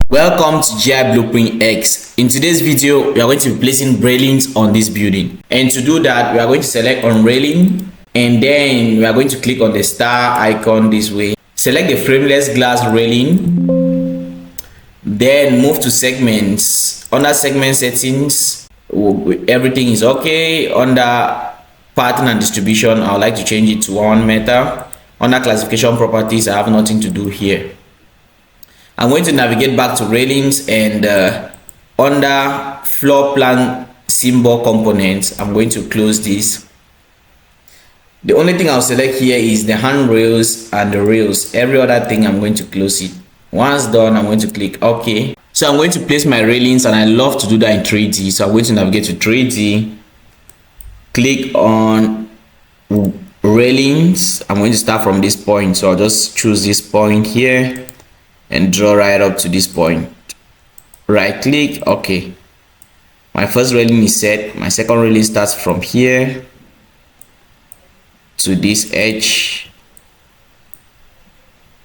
Welcome to GI Blueprint X. In today's video, we are going to be placing railings on this building. And to do that, we are going to select on railing, and then we are going to click on the star icon this way. Select the frameless glass railing, then move to segments. Under segment settings, everything is okay. Under pattern and distribution, I would like to change it to 1 meter. Under classification properties, I have nothing to do here. I'm going to navigate back to railings, and under floor plan symbol components, I'm going to close this. The only thing I'll select here is the handrails and the rails. Every other thing, I'm going to close it. Once done, I'm going to click OK. So I'm going to place my railings, and I love to do that in 3D. So I'm going to navigate to 3D, click on railings. I'm going to start from this point. So I'll just choose this point here and draw right up to this point. Right click, okay. My first railing is set. My second railing starts from here to this edge,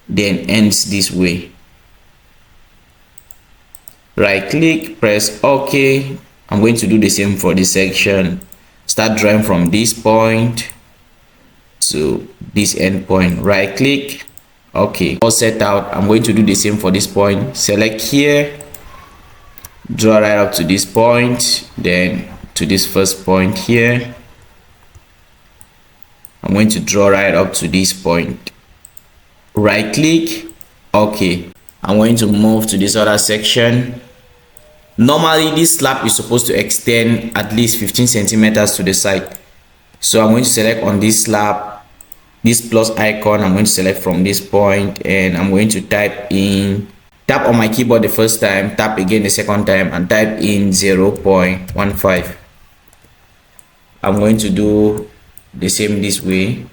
then ends this way. Right click, press OK. I'm going to do the same for this section. Start drawing from this point to this end point. Right click, okay, all set out. I'm going to do the same for this point. Select here, draw right up to this point, then to this first point here. I'm going to draw right up to this point. Right click, okay. I'm going to move to this other section. Normally this slab is supposed to extend at least 15 centimeters to the side. So I'm going to select on this slab, this plus icon. I'm going to select from this point, and I'm going to tap on my keyboard the first time, tap again the second time, and type in 0.15. I'm going to do the same this way.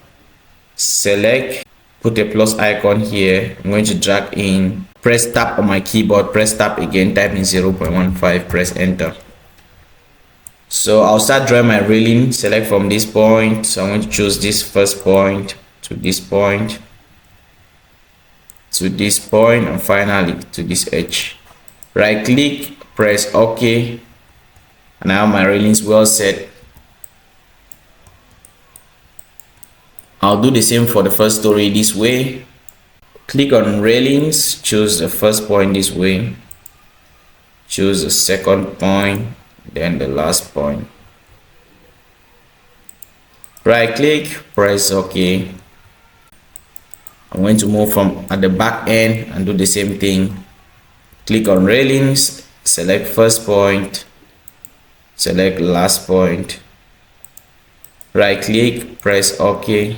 Select, put a plus icon here. I'm going to drag in, press tap on my keyboard, press tap again, type in 0.15, press enter. So I'll start drawing my railing. Select from this point. So I'm going to choose this first point to this point to this point, and finally to this edge. Right click, press OK, and now my railings well set. I'll do the same for the first story this way. Click on railings, choose the first point this way, choose the second point, then the last point. Right click, press OK. I'm going to move from at the back end and do the same thing. Click on railings, select first point, select last point. Right click, press OK.